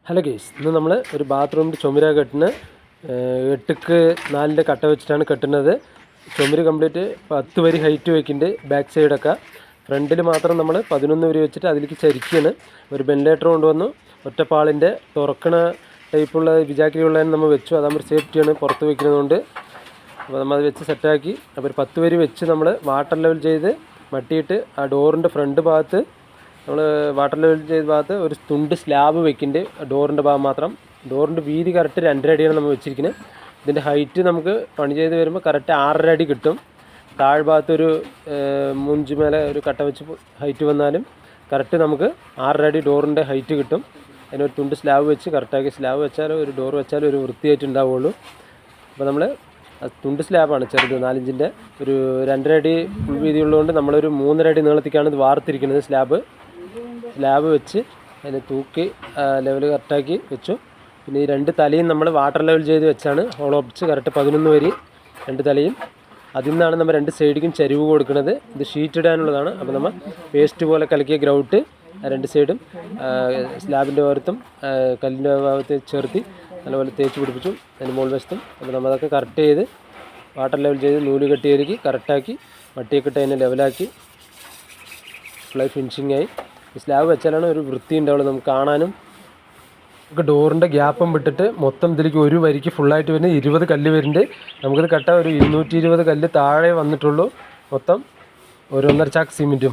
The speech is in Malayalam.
ഹലോ ഗെയ്സ്, ഇന്ന് നമ്മൾ ഒരു ബാത്റൂമിൻ്റെ ചുമര കെട്ടുന്ന 8x4 കട്ട വെച്ചിട്ടാണ് കെട്ടുന്നത്. ചുമര് കംപ്ലീറ്റ് 10 വരി ഹൈറ്റ് വയ്ക്കുന്നുണ്ട്. ബാക്ക് സൈഡൊക്കെ ഫ്രണ്ടിൽ മാത്രം നമ്മൾ 11 വരി വെച്ചിട്ട് അതിലേക്ക് ചരിക്കുകയാണ്. ഒരു വെന്റിലേറ്റർ കൊണ്ടുവന്നു. ഒറ്റപ്പാളിൻ്റെ തുറക്കണ ടൈപ്പുള്ള വിജാക്കിരിയുള്ളതിന് നമ്മൾ വെച്ചു. അതാകുമ്പോൾ സേഫ്റ്റിയാണ് പുറത്ത് വയ്ക്കുന്നതുകൊണ്ട്. അപ്പോൾ നമ്മൾ അത് വെച്ച് സെറ്റാക്കി. അപ്പോൾ ഒരു 10 വരി വെച്ച് നമ്മൾ വാട്ടർ ലെവൽ ചെയ്ത് മട്ടിയിട്ട് ആ ഡോറിൻ്റെ ഫ്രണ്ട് ഭാഗത്ത് നമ്മൾ വാട്ടർ ലെവൽ ചെയ്ത ഭാഗത്ത് ഒരു തുണ്ട് സ്ലാബ് വെക്കുന്നുണ്ട്. ഡോറിൻ്റെ ഭാഗം മാത്രം. ഡോറിൻ്റെ വീതി കറക്റ്റ് 2.5 അടിയാണ് നമ്മൾ വെച്ചിരിക്കുന്നത്. ഇതിൻ്റെ ഹൈറ്റ് നമുക്ക് പണി ചെയ്ത് വരുമ്പോൾ കറക്റ്റ് 6.5 അടി കിട്ടും. താഴ്ഭാഗത്തൊരു മുഞ്ച് മേലെ ഒരു കട്ട വെച്ച് ഹൈറ്റ് വന്നാലും കറക്റ്റ് നമുക്ക് 6.5 അടി ഡോറിൻ്റെ ഹൈറ്റ് കിട്ടും. അതിനൊരു തുണ്ട് സ്ലാബ് വെച്ച് കറക്റ്റാക്കി സ്ലാബ് വെച്ചാലും ഒരു ഡോർ വെച്ചാലും ഒരു വൃത്തിയായിട്ട് ഉണ്ടാവുള്ളൂ. അപ്പോൾ നമ്മൾ തുണ്ട് സ്ലാബാണ് ചെറുത്, 4 ഇഞ്ചിൻ്റെ ഒരു 2.5 അടി ഫുൾ വീതിയുള്ളതുകൊണ്ട് നമ്മളൊരു 3.5 അടി നീളത്തിക്കാണ് ഇത് വാർത്തിരിക്കുന്നത്. സ്ലാബ് വെച്ച് അതിനെ തൂക്കി ലെവൽ കറക്റ്റാക്കി വെച്ചു. പിന്നെ ഈ 2 തലയും നമ്മൾ വാട്ടർ ലെവൽ ചെയ്ത് വെച്ചാണ് ഹോളോപ്പിച്ച് കറക്റ്റ് 11 വരി 2 തലയും. അതിൽ നിന്നാണ് നമ്മൾ 2 സൈഡിലും ചരിവ് കൊടുക്കുന്നത്. ഇത് ഷീറ്റ് ഇടാനുള്ളതാണ്. അപ്പോൾ നമ്മൾ പേസ്റ്റ് പോലെ കലക്കിയ ഗ്രൗട്ട് 2 സൈഡും സ്ലാബിൻ്റെ ഓരത്തും കല്ലിൻ്റെ ഭാഗത്ത് ചേർത്തി നല്ലപോലെ തേച്ച് പിടിപ്പിച്ചു. അതിന് മുകൾ വശത്തും. അപ്പോൾ നമ്മളതൊക്കെ കറക്റ്റ് ചെയ്ത് വാട്ടർ ലെവൽ ചെയ്ത് നൂല് കെട്ടിയൊരുക്കി കറക്റ്റാക്കി മട്ടിയൊക്കെ ഇട്ട് അതിനെ ലെവലാക്കി ഫുള്ളായി ഫിനിഷിങ്ങായി. സ്ലാബ് വെച്ചാലാണ് ഒരു വൃത്തി ഉണ്ടാവുള്ളൂ നമുക്ക് കാണാനും. നമുക്ക് ഡോറിൻ്റെ ഗ്യാപ്പും വിട്ടിട്ട് മൊത്തം ഇതിലേക്ക് ഒരു വരിക്ക് ഫുള്ളായിട്ട് വരുന്നത് 20 കല്ല് വരുന്നുണ്ട്. നമുക്കിത് കട്ട ഒരു 220 കല്ല് താഴെ വന്നിട്ടുള്ളൂ. മൊത്തം 1.5 ചാക്ക് സിമെൻറ്റും.